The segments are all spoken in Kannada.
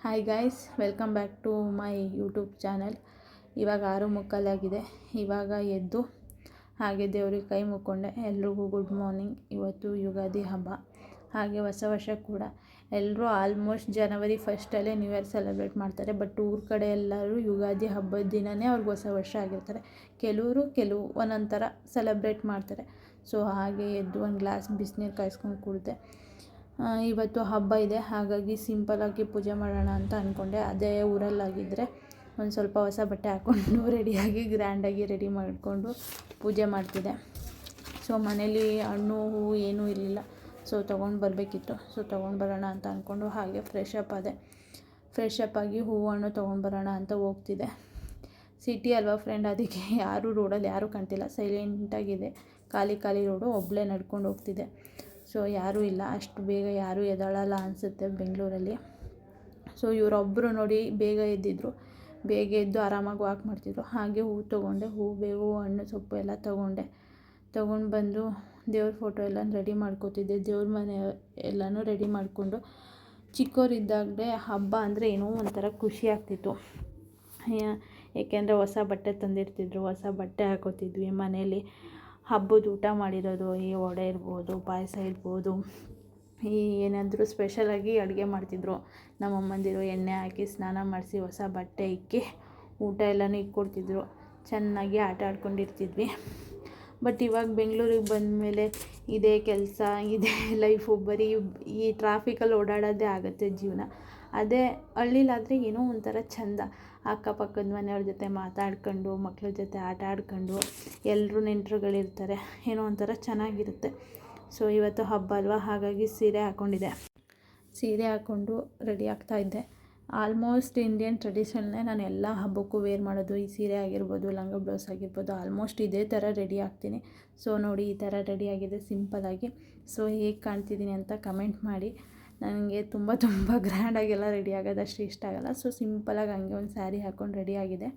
Hi guys, welcome back to my YouTube channel. ಇವಾಗ 6:45 ಇವಾಗ ಎದ್ದು ಹಾಗೆ ದೇವ್ರಿಗೆ ಕೈ ಮುಕ್ಕೊಂಡೆ. ಎಲ್ರಿಗೂ ಗುಡ್ ಮಾರ್ನಿಂಗ್. ಇವತ್ತು ಯುಗಾದಿ ಹಬ್ಬ, ಹಾಗೆ ಹೊಸ ವರ್ಷ ಕೂಡ. ಎಲ್ಲರೂ ಆಲ್ಮೋಸ್ಟ್ ಜನವರಿ 1 ನ್ಯೂ ಇಯರ್ ಸೆಲೆಬ್ರೇಟ್ ಮಾಡ್ತಾರೆ. ಬಟ್ ಊರ ಕಡೆ ಎಲ್ಲರೂ ಯುಗಾದಿ ಹಬ್ಬದ ದಿನವೇ ಅವ್ರಿಗೆ ಹೊಸ ವರ್ಷ ಆಗಿರ್ತಾರೆ. ಕೆಲವು ಒಂದೊಂದು ಥರ ಸೆಲೆಬ್ರೇಟ್ ಮಾಡ್ತಾರೆ. ಸೊ ಹಾಗೆ ಎದ್ದು ಒಂದು ಗ್ಲಾಸ್ ಬಿಸಿನೀರು ಕಾಯಿಸ್ಕೊಂಡು ಕುಡಿದೆ. ಇವತ್ತು ಹಬ್ಬ ಇದೆ, ಹಾಗಾಗಿ ಸಿಂಪಲಾಗಿ ಪೂಜೆ ಮಾಡೋಣ ಅಂತ ಅಂದ್ಕೊಂಡೆ. ಅದೇ ಊರಲ್ಲಾಗಿದ್ದರೆ ಒಂದು ಸ್ವಲ್ಪ ಹೊಸ ಬಟ್ಟೆ ಹಾಕ್ಕೊಂಡು ರೆಡಿಯಾಗಿ ಗ್ರ್ಯಾಂಡಾಗಿ ರೆಡಿ ಮಾಡಿಕೊಂಡು ಪೂಜೆ ಮಾಡ್ತಿದ್ದೆ. ಸೊ ಮನೇಲಿ ಹಣ್ಣು ಹೂವು ಏನೂ ಇರಲಿಲ್ಲ. ಸೊ ತೊಗೊಂಡು ಬರಬೇಕಿತ್ತು. ಸೊ ತೊಗೊಂಡು ಬರೋಣ ಅಂತ ಅಂದ್ಕೊಂಡು ಹಾಗೆ ಫ್ರೆಶ್ ಅಪ್ ಆಗಿ ಹೂವು ಹಣ್ಣು ತೊಗೊಂಡು ಬರೋಣ ಅಂತ ಹೋಗ್ತಿದ್ದೆ. ಸಿಟಿ ಅಲ್ವಾ ಫ್ರೆಂಡ್, ಅದಕ್ಕೆ ರೋಡಲ್ಲಿ ಯಾರೂ ಕಾಣ್ತಿಲ್ಲ, ಸೈಲೆಂಟಾಗಿದೆ. ಖಾಲಿ ರೋಡು. ಒಬ್ಬಳೇ ನಡ್ಕೊಂಡು ಹೋಗ್ತಿದ್ದೆ. ಸೊ ಯಾರೂ ಇಲ್ಲ, ಅಷ್ಟು ಬೇಗ ಯಾರೂ ಎದ್ದೇಳಲ್ಲ ಅನಿಸುತ್ತೆ ಬೆಂಗಳೂರಲ್ಲಿ. ಸೊ ಇವರೊಬ್ಬರು ನೋಡಿ ಬೇಗ ಎದ್ದು ಆರಾಮಾಗಿ ವಾಕ್ ಮಾಡ್ತಿದ್ರು. ಹಾಗೆ ಹೂವು ತೊಗೊಂಡೆ. ಬೇವು ಹಣ್ಣು ಸೊಪ್ಪು ಎಲ್ಲ ತೊಗೊಂಡು ಬಂದು ದೇವ್ರ ಫೋಟೋ ಎಲ್ಲ ರೆಡಿ ಮಾಡ್ಕೋತಿದ್ದೆ. ದೇವ್ರ ಮನೆ ಎಲ್ಲನೂ ರೆಡಿ ಮಾಡಿಕೊಂಡು, ಚಿಕ್ಕವರಿದ್ದಾಗಲೇ ಹಬ್ಬ ಅಂದರೆ ಏನೋ ಒಂಥರ ಖುಷಿ ಆಗ್ತಿತ್ತು. ಏಕೆಂದರೆ ಹೊಸ ಬಟ್ಟೆ ತಂದಿರ್ತಿದ್ರು, ಹೊಸ ಬಟ್ಟೆ ಹಾಕೋತಿದ್ವಿ. ಮನೇಲಿ ಹಬ್ಬದ ಊಟ ಮಾಡಿರೋದು, ಈ ವಡೆ ಇರ್ಬೋದು, ಪಾಯಸ ಇರ್ಬೋದು, ಈ ಏನಾದರೂ ಸ್ಪೆಷಲಾಗಿ ಅಡುಗೆ ಮಾಡ್ತಿದ್ರು ನಮ್ಮಮ್ಮಂದಿರು. ಎಣ್ಣೆ ಹಾಕಿ ಸ್ನಾನ ಮಾಡಿಸಿ ಹೊಸ ಬಟ್ಟೆ ಇಕ್ಕಿ ಊಟ ಎಲ್ಲನೂ ಇಕ್ಕೊಡ್ತಿದ್ರು. ಚೆನ್ನಾಗಿ ಆಟ ಆಡ್ಕೊಂಡಿರ್ತಿದ್ವಿ. ಬಟ್ ಇವಾಗ ಬೆಂಗಳೂರಿಗೆ ಬಂದಮೇಲೆ ಇದೇ ಕೆಲಸ, ಇದೇ ಲೈಫು, ಬರೀ ಈ ಟ್ರಾಫಿಕಲ್ಲಿ ಓಡಾಡೋದೇ ಆಗುತ್ತೆ ಜೀವನ. ಅದೇ ಹಳ್ಳಿಲಾದರೆ ಏನೋ ಒಂಥರ ಚೆಂದ. ಅಕ್ಕಪಕ್ಕದ ಮನೆಯವ್ರ ಜೊತೆ ಮಾತಾಡ್ಕೊಂಡು, ಮಕ್ಳ ಜೊತೆ ಆಟ ಆಡ್ಕೊಂಡು, ಎಲ್ಲರೂ ನೆಂಟರುಗಳಿರ್ತಾರೆ, ಏನೋ ಒಂಥರ ಚೆನ್ನಾಗಿರುತ್ತೆ. ಸೊ ಇವತ್ತು ಹಬ್ಬ ಅಲ್ವಾ, ಹಾಗಾಗಿ ಸೀರೆ ಹಾಕ್ಕೊಂಡಿದ್ದೆ. ಸೀರೆ ಹಾಕ್ಕೊಂಡು ರೆಡಿ ಆಗ್ತಾಯಿದ್ದೆ. ಆಲ್ಮೋಸ್ಟ್ ಇಂಡಿಯನ್ ಟ್ರೆಡಿಷನ್ನೇ ನಾನು ಎಲ್ಲ ಹಬ್ಬಕ್ಕೂ ವೇರ್ ಮಾಡೋದು. ಈ ಸೀರೆ ಆಗಿರ್ಬೋದು, ಲಂಗ ಬ್ಲೌಸ್ ಆಗಿರ್ಬೋದು, ಆಲ್ಮೋಸ್ಟ್ ಇದೇ ಥರ ರೆಡಿ ಆಗ್ತೀನಿ. ಸೊ ನೋಡಿ, ಈ ಥರ ರೆಡಿಯಾಗಿದೆ ಸಿಂಪಲಾಗಿ. ಸೊ ಹೇಗೆ ಕಾಣ್ತಿದ್ದೀನಿ ಅಂತ ಕಮೆಂಟ್ ಮಾಡಿ. ನನಗೆ ತುಂಬ ಗ್ರ್ಯಾಂಡಾಗೆಲ್ಲ ರೆಡಿ ಆಗೋದು ಅಷ್ಟು ಇಷ್ಟ ಆಗೋಲ್ಲ. ಸೊ ಸಿಂಪಲಾಗಿ ಹಂಗೆ ಒಂದು ಸ್ಯಾರಿ ಹಾಕ್ಕೊಂಡು ರೆಡಿಯಾಗಿದೆ.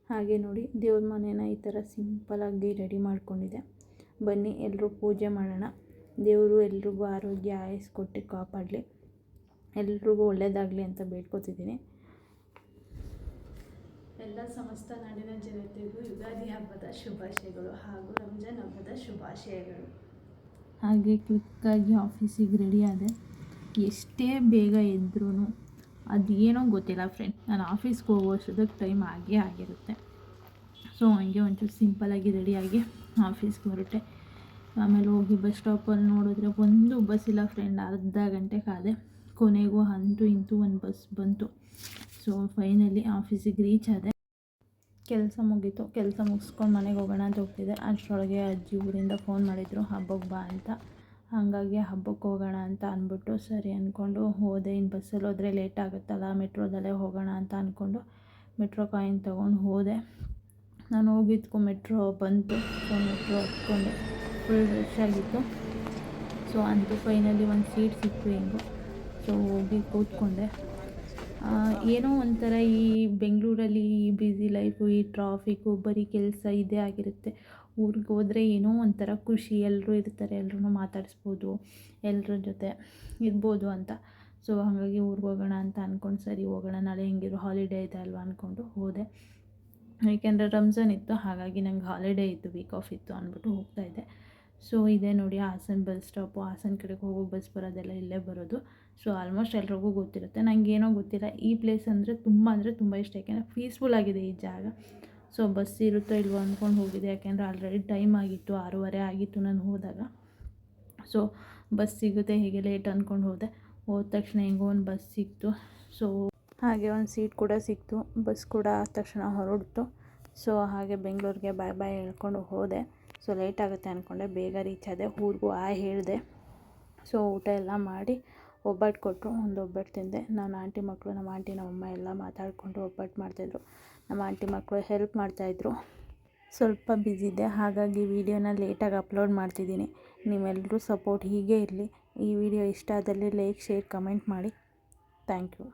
ಹಾಗೆ ನೋಡಿ, ದೇವ್ರ ಮನೇನ ಈ ಥರ ಸಿಂಪಲಾಗಿ ರೆಡಿ ಮಾಡ್ಕೊಂಡಿದ್ದೆ. ಬನ್ನಿ ಎಲ್ಲರೂ ಪೂಜೆ ಮಾಡೋಣ. ದೇವರು ಎಲ್ರಿಗೂ ಆರೋಗ್ಯ ಆಯಸ್ಸು ಕೊಟ್ಟು ಕಾಪಾಡಲಿ, ಎಲ್ರಿಗೂ ಒಳ್ಳೆಯದಾಗಲಿ ಅಂತ ಬೇಡ್ಕೊತಿದ್ದೀನಿ. ಎಲ್ಲ ಸಮಸ್ತ ನಾಡಿನ ಜನತೆಗೂ ಯುಗಾದಿ ಹಬ್ಬದ ಶುಭಾಶಯಗಳು ಹಾಗೂ ರಂಜಾನ್ ಹಬ್ಬದ ಶುಭಾಶಯಗಳು. ಹಾಗೆ ಕ್ವಿಕ್ಕಾಗಿ ಆಫೀಸಿಗೆ ರೆಡಿ ಆದೆ. ಎಷ್ಟೇ ಬೇಗ ಎದ್ರೂ ಅದು ಏನೋ ಗೊತ್ತಿಲ್ಲ ಫ್ರೆಂಡ್, ನಾನು ಆಫೀಸ್ಗೆ ಹೋಗೋಷ್ಟೊತ್ತಿಗೆ ಟೈಮ್ ಆಗಿರುತ್ತೆ. ಸೊ ಹಂಗೆ ಒಂಚೂರು ಸಿಂಪಲಾಗಿ ರೆಡಿಯಾಗಿ ಆಫೀಸ್ಗೆ ಹೊರಟೆ. ಆಮೇಲೆ ಹೋಗಿ ಬಸ್ ಸ್ಟಾಪಲ್ಲಿ ನೋಡಿದ್ರೆ ಒಂದು ಬಸ್ ಇಲ್ಲ ಫ್ರೆಂಡ್. ಅರ್ಧ ಗಂಟೆ ಕಾದೆ. ಕೊನೆಗೂ ಅಂತೂ ಇಂತೂ ಒಂದು ಬಸ್ ಬಂತು. ಸೊ ಫೈನಲಿ ಆಫೀಸಿಗೆ ರೀಚ್ ಆದೆ. ಕೆಲಸ ಮುಗೀತು. ಕೆಲಸ ಮುಗಿಸ್ಕೊಂಡು ಮನೆಗೆ ಹೋಗೋಣ ಅಂತ ಹೋಗ್ತಿದ್ದೆ. ಅಷ್ಟರೊಳಗೆ ಅಜ್ಜಿ ಊರಿಂದ ಫೋನ್ ಮಾಡಿದರು, ಹಬ್ಬಕ್ಕೆ ಬಾ ಅಂತ. ಹಾಗಾಗಿ ಹಬ್ಬಕ್ಕೆ ಹೋಗೋಣ ಅಂತ ಅಂದ್ಬಿಟ್ಟು ಸರಿ ಅಂದ್ಕೊಂಡು ಹೋದೆ. ಇನ್ನು ಬಸ್ಸಲ್ಲಿ ಹೋದರೆ ಲೇಟ್ ಆಗುತ್ತಲ್ಲ, ಮೆಟ್ರೋದಲ್ಲೇ ಹೋಗೋಣ ಅಂತ ಅಂದ್ಕೊಂಡು ಮೆಟ್ರೋ ಕಾಯಿನ್ ತೊಗೊಂಡು ಹೋದೆ. ನಾನು ಹೋಗಿದ್ದಕ್ಕೂ ಮೆಟ್ರೋ ಬಂತು. ಸೊ ಮೆಟ್ರೋ ಹತ್ಕೊಂಡೆ. ಫುಲ್ ರಶ್ ಆಗಿತ್ತು. ಸೊ ಅಂತೂ ಫೈನಲಿ ಒಂದು ಸೀಟ್ ಸಿಕ್ತು ಹೆಂಗೋ. ಸೊ ಹೋಗಿ ಕೂತ್ಕೊಂಡೆ. ಏನೋ ಒಂಥರ ಈ ಬೆಂಗಳೂರಲ್ಲಿ ಈ ಬ್ಯುಸಿ ಲೈಫು, ಈ ಟ್ರಾಫಿಕ್ಕು, ಬರೀ ಕೆಲಸ ಇದೇ ಆಗಿರುತ್ತೆ. ಊರಿಗೆ ಹೋದರೆ ಏನೋ ಒಂಥರ ಖುಷಿ, ಎಲ್ಲರೂ ಇರ್ತಾರೆ, ಎಲ್ಲರೂ ಮಾತಾಡಿಸ್ಬೋದು, ಎಲ್ಲರ ಜೊತೆ ಇರ್ಬೋದು ಅಂತ. ಸೊ ಹಾಗಾಗಿ ಊರಿಗೆ ಹೋಗೋಣ ಅಂತ ಅಂದ್ಕೊಂಡು ಸರಿ ಹೋಗೋಣ, ನಾಳೆ ಹೆಂಗಿದ್ರು ಹಾಲಿಡೇ ಇದೆ ಅಲ್ವಾ ಅಂದ್ಕೊಂಡು ಹೋದೆ. ಏಕೆಂದರೆ ರಂಜಾನ್ ಇತ್ತು, ಹಾಗಾಗಿ ನಂಗೆ ಹಾಲಿಡೇ ಇತ್ತು, ವೀಕ್ ಆಫ್ ಇತ್ತು ಅಂದ್ಬಿಟ್ಟು ಹೋಗ್ತಾಯಿದ್ದೆ. ಸೊ ಇದೇ ನೋಡಿ ಹಾಸನ ಬಸ್ ಸ್ಟಾಪು. ಹಾಸನ ಕಡೆಗೆ ಹೋಗೋ ಬಸ್ ಬರೋದೆಲ್ಲ ಇಲ್ಲೇ ಬರೋದು. ಸೊ ಆಲ್ಮೋಸ್ಟ್ ಎಲ್ರಿಗೂ ಗೊತ್ತಿರುತ್ತೆ. ನನಗೇನೋ ಗೊತ್ತಿಲ್ಲ, ಈ ಪ್ಲೇಸ್ ಅಂದರೆ ತುಂಬ ಇಷ್ಟ. ಯಾಕೆಂದರೆ ಪೀಸ್ಫುಲ್ ಆಗಿದೆ ಈ ಜಾಗ. ಸೊ ಬಸ್ ಇರುತ್ತೋ ಇಲ್ವೋ ಅಂದ್ಕೊಂಡು ಹೋಗಿದೆ. ಯಾಕೆಂದರೆ ಆಲ್ರೆಡಿ ಟೈಮ್ ಆಗಿತ್ತು, 6:30 ಆಗಿತ್ತು ನಾನು ಹೋದಾಗ. ಸೊ ಬಸ್ ಸಿಗುತ್ತೆ ಹೇಗೆ ಲೇಟ್ ಅಂದ್ಕೊಂಡು ಹೋದ ತಕ್ಷಣ ಹೆಂಗೋ ಒಂದು ಬಸ್ ಸಿಕ್ತು. ಸೊ ಹಾಗೆ ಒಂದು ಸೀಟ್ ಕೂಡ ಸಿಕ್ತು. ಬಸ್ ಕೂಡ ಆದ ತಕ್ಷಣ ಹೊರಡ್ತು. ಸೊ ಹಾಗೆ ಬೆಂಗಳೂರಿಗೆ ಬಾಯ್ ಹೇಳ್ಕೊಂಡು ಹೋದೆ. ಸೊ ಲೇಟ್ ಆಗುತ್ತೆ ಅಂದ್ಕೊಂಡೆ, ಬೇಗ ರೀಚ್ ಆದೆ. ಊರಿಗೂ ಹೇಳಿದೆ. ಸೊ ಊಟ ಎಲ್ಲ ಮಾಡಿ ಒಬ್ಬಟ್ಟು ಕೊಟ್ಟರು. ಒಂದು ಒಬ್ಬಟ್ಟು ತಿಂದೆ. ನಮ್ಮ ಆಂಟಿ ಮಕ್ಕಳು, ನಮ್ಮ ಆಂಟಿ ನಮ್ಮಮ್ಮ ಎಲ್ಲ ಮಾತಾಡಿಕೊಂಡು ಒಬ್ಬಟ್ಟು ಮಾಡ್ತಾಯಿದ್ರು. ನಮ್ಮ ಆಂಟಿ ಮಕ್ಕಳು ಹೆಲ್ಪ್ ಮಾಡ್ತಾಯಿದ್ರು. ಸ್ವಲ್ಪ ಬ್ಯುಸಿ ಇದ್ದೆ, ಹಾಗಾಗಿ ವಿಡಿಯೋನ ಲೇಟಾಗಿ ಅಪ್ಲೋಡ್ ಮಾಡ್ತಿದ್ದೀನಿ. ನೀವೆಲ್ಲರೂ ಸಪೋರ್ಟ್ ಹೀಗೆ ಇರಲಿ. ಈ ವಿಡಿಯೋ ಇಷ್ಟ ಆದಲ್ಲಿ ಲೈಕ್, ಶೇರ್, ಕಮೆಂಟ್ ಮಾಡಿ. Thank you.